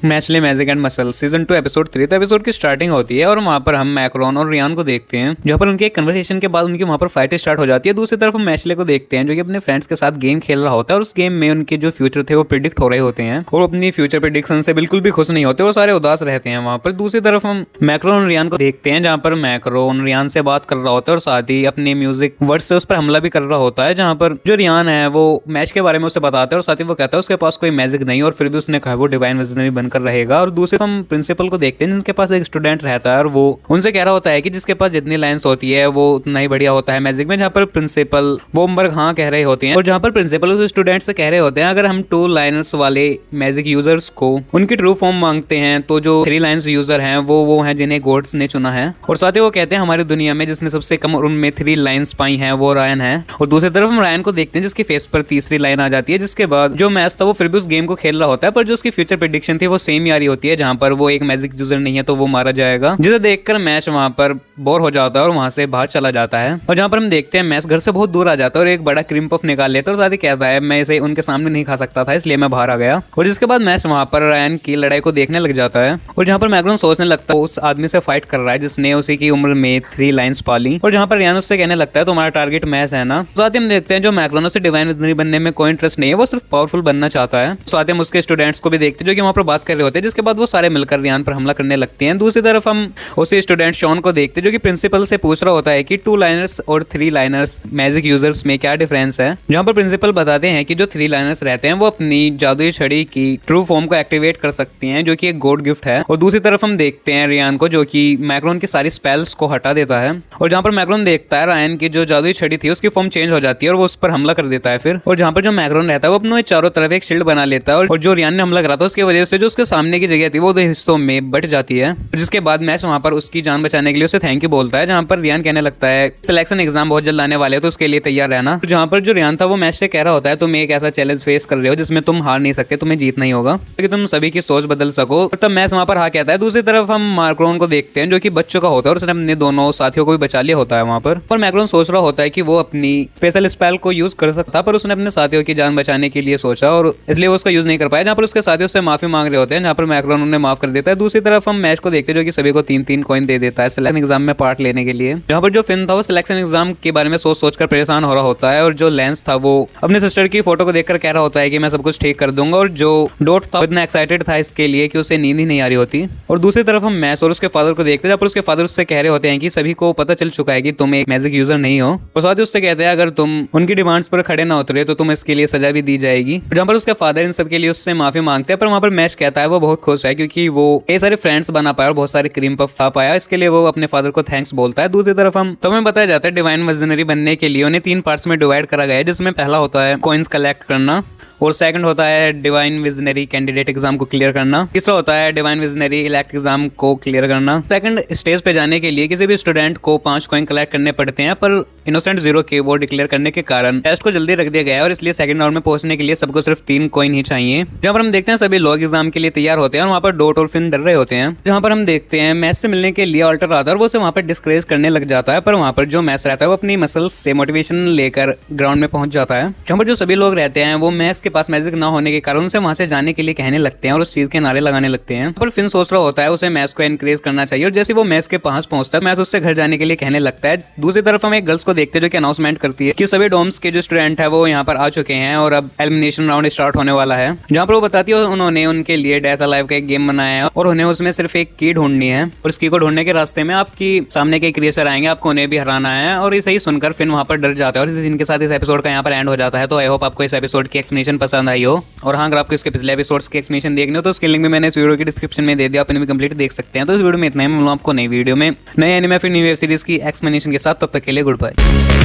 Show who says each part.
Speaker 1: मैचले magic and muscle season 2 episode 3। तो episode की starting होती है और वहाँ पर हम मैक्रोन और रियान को देखते हैं, जहाँ पर उनके एक कन्वर्सेशन के बाद उनकी वहाँ पर फाइट स्टार्ट हो जाती है। दूसरी तरफ हम मैचले को देखते हैं जो कि अपने फ्रेंड्स के साथ गेम खेल रहा होता है और उस गेम में उनके जो फ्यूचर थे वो प्रिडिक्ट हो रहे होते हैं और अपनी फ्यूचर प्रिडिक्शन से बिल्कुल भी खुश नहीं होते और सारे उदास रहते हैं वहाँ पर। दूसरी तरफ हम मैक्रोन और रियान को देखते हैं जहाँ पर मैक्रोन रियान से बात कर रहा होता है और साथ ही अपने म्यूजिक वर्ड से उस पर हमला भी कर रहा होता है, जहाँ पर जो रियान है वो मैच के बारे में उसे बताता है और साथ ही वो कहता है उसके पास कोई मैजिक नहीं और फिर भी उसने कहा वो डिवाइन विजनरी बनकर रहेगा। और दूसरे हम प्रिंसिपल को देखते हैं जिनके पास एक स्टूडेंट रहता है और वो उनसे कह रहा होता है कि जिसके पास जितनी लाइंस होती है वो उतना ही बढ़िया होता है मैजिक में, जहाँ पर प्रिंसिपल वो हाँ कह रहे होते हैं और जहाँ पर प्रिंसिपल उस स्टूडेंट से कह रहे होते हैं अगर हम 2 लाइनर्स वाले मैजिक यूजर्स को उनकी ट्रू फॉर्म मांगते हैं तो जो 3 लाइन्स यूजर हैं वो हैं जिन्हें गॉड्स ने चुना है। और साथ ही वो कहते हैं हमारी दुनिया में जिसने सबसे कम उनमें 3 लाइन्स पाई हैं वो रायन है। और दूसरी तरफ हम रायन को देखते हैं जिसके फेस पर तीसरी लाइन आ जाती है, जिसके बाद जो मैच था वो फिर भी उस गेम को खेल रहा होता है पर जो उसकी फ्यूचर प्रेडिक्शन थी वो सेम ही आ रही होती है, जहाँ पर वो एक मैजिक यूजर नहीं है तो वो मारा जाएगा, जिसे देखकर मैच वहाँ पर बोर हो जाता है और वहाँ से बाहर चला जाता है। और जहाँ पर हम देखते हैं मैच घर से बहुत दूर आ जाता है और एक बड़ा क्रीम पफ निकाल लेता है और साथ ही कहता है मैं इसे उनके सामने नहीं खा सकता था इसलिए मैं बाहर आ गया। और जिसके बाद मैच वहाँ पर रायन की लड़ाई को देखने लग जाता है और जहाँ पर मैक्रोन सोचने लगता है उस आदमी से फाइट कर रहा है जिसने उसी की उम्र में 3 लाइन्स पाली। और जहाँ पर रियान उससे कहने लगता है तुम्हारा टारगेट मैच है ना। साथ ही हम देखते हैं जो मैक्रोन से डिवाइन विजनरी बनने में कोई इंटरेस्ट नहीं है, वो सिर्फ पावरफुल बनना चाहता है। साथ ही हम उसके स्टूडेंट्स को भी देखते हैं जो कि वहाँ पर बात कर रहे होते हैं, जिसके बाद वो सारे मिलकर रियान पर हमला करने लगते हैं। दूसरी तरफ हम उसी स्टूडेंट शॉन को देखते हैं जो कि प्रिंसिपल से पूछ रहा होता है कि 2 लाइनर्स और 3 लाइनर्स मैजिक यूजर्स में क्या डिफरेंस है, जहाँ पर प्रिंसिपल बताते हैं कि जो 3 लाइनर्स रहते हैं वो अपनी जादुई छड़ी की ट्रू फॉर्म को एक्टिवेट कर सकती हैं जो कि एक गॉड गिफ्ट है। और दूसरी तरफ हम देखते हैं रियान को जो कि मैक्रोन की सारी स्पेल्स को हटा देता है और जहाँ पर मैक्रोन देखता है रायन की जो जादुई छड़ी थी उसकी फॉर्म चेंज हो जाती है और वो उस पर हमला कर देता है फिर। और जहाँ पर जो मैक्रोन रहता है वो अपने चारों तरफ एक शील्ड बना लेता है और जो रियान ने हमला करा था उसकी वजह से जो उसके सामने की जगह थी वो 2 हिस्सों में बट जाती है, जिसके बाद मैच वहाँ पर उसकी जान बचाने के लिए उसे थैंक यू बोलता है। जहाँ पर रियान कहने लगता है सिलेक्शन एग्जाम बहुत जल्द आने वाले तो उसके लिए तैयार रहना। जहाँ पर जो रियान था वो मैच से कह रहा होता है तुम एक ऐसा चैलेंज फेस कर रहे हो जिसमें तुम हार नहीं सकते, तुम्हें जीतना ही होगा कि तुम सभी की सोच बदल सको। तब मैच वहाँ पर हाँ कहता है। दूसरी तरफ हम मैक्रोन को देखते हैं जो कि बच्चों का होता है और उसने अपने दोनों साथियों को भी बचा लिया होता है वहाँ पर। और मैक्रोन सोच रहा होता है कि वो अपनी स्पेशल स्पेल को यूज कर सकता पर उसने अपने साथियों की जान बचाने के लिए सोचा और इसलिए वो उसका यूज नहीं कर पाया, जहाँ पर उसके साथी उससे माफी मांग रहे होते हैं, जहाँ पर मैक्रोन उन्हें माफ कर देता है। दूसरी तरफ हम मैच को देखते हैं जो कि सभी को 3-3 कॉइन दे देता है सिलेक्शन एग्जाम में पार्ट लेने के लिए, जहाँ पर जो फिन था वो सिलेक्शन एग्जाम के बारे में सोच कर परेशान हो रहा होता है और जो लेंस था वो अपने सिस्टर की फोटो को देखकर कह रहा होता है कि मैं सब कुछ ठीक कर दूंगा। और जो डॉट था इतना एक्साइटेड था इसके लिए कि उसे नींद ही नहीं आ रही होती। और दूसरी तरफ हम मैच और उसके फादर को देखते हैं जहाँ पर उसके फादर उससे कह रहे होते हैं कि सभी को पता चल चुका है कि तुम एक मैजिक यूजर नहीं हो और साथ ही उससे कहते हैं अगर तुम उनकी डिमांड्स पर खड़े ना उतरे तो तुम इसके लिए सजा भी दी जाएगी। जहाँ पर उसके फादर इन सब के लिए उससे माफी मांगते हैं पर वहाँ पर मैच कहता है वो बहुत खुश है क्योंकि वो कई सारे फ्रेंड्स बना पाया और बहुत सारे क्रीम पफ खा पाया, इसके लिए वो अपने फादर को थैंक्स बोलता है। दूसरी तरफ हम तुम्हें बताया जाता है डिवाइन विजनरी बनने के लिए उन्हें 3 पार्ट्स में डिवाइड करा गया है, जिसमें पहला होता है कॉइन्स कलेक्ट करना और सेकंड होता है डिवाइन विजनरी कैंडिडेट एग्जाम को क्लियर करना, तीसरा होता है डिवाइन विजनरी इलेक्ट एग्जाम को क्लियर करना। सेकंड स्टेज पे जाने के लिए किसी भी स्टूडेंट को 5 कॉइन कलेक्ट करने पड़ते हैं पर इनोसेंट 0 के वो डिक्लेयर करने के कारण टेस्ट को जल्दी रख दिया गया है और इसलिए सेकंड राउंड में पहुंचने के लिए सबको सिर्फ 3 कॉइन ही चाहिए। जहाँ पर हम देखते हैं सभी लोग एग्जाम के लिए तैयार होते हैं और वहाँ पर डॉट और फिन डर रहे होते हैं। जहाँ पर हम देखते हैं मैच से मिलने के लिए ऑल्टर आता है और वो वहाँ पर डिस्करेज करने लग जाता है, पर वहाँ पर जो मैच रहता है वो अपनी मसल्स से मोटिवेशन लेकर ग्राउंड में पहुंच जाता है। जहाँ पर जो सभी लोग रहते हैं वो मैच के पास मैजिक ना होने के कारण से वहां से जाने के लिए कहने लगते हैं और उस चीज के नारे लगाने लगते हैं। पर फिन सोच रहा होता है उसे मैच को एनकरेज करना चाहिए और जैसे वो मैच के पास पहुंचता है मैच उससे घर जाने के लिए कहने लगता है। दूसरी तरफ हम एक गर्ल्स को देखते हैं जो कि अनाउंसमेंट करती है कि सभी डोम्स के जो स्टूडेंट है वो यहाँ पर आ चुके हैं और अब एलिमिनेशन राउंड स्टार्ट होने वाला है, जहाँ पर वो बताती है उन्होंने उनके लिए डेथ अलाइव का एक गेम बनाया है और उन्हें उसमें सिर्फ एक की ढूंढनी है और इस की को ढूंढने के रास्ते में आपकी सामने के क्रिएचर आएंगे, आपको उन्हें भी हराना है। और इसे ही सुनकर फिन वहाँ पर डर जाता है और इनके साथ इस एपिसोड का यहाँ पर एंड हो जाता है। तो आई होप आपको इस एपिसोड की एक्सप्लेनेशन पसंद आई हो और हाँ अगर आपको इसके पिछले एपिसोड्स की एक्सप्लेनेशन देखने हो तो उसके लिंक भी मैंने इस वीडियो की डिस्क्रिप्शन में दे दिया, अपने भी कंप्लीट देख सकते हैं। तो इस वीडियो में इतना ही, मैं मिलूंगा आपको नई वीडियो में नए एनिमे फिर न्यू वेब सीरीज की एक्सप्लेनेशन के साथ। तब तक के लिए गुड बाय।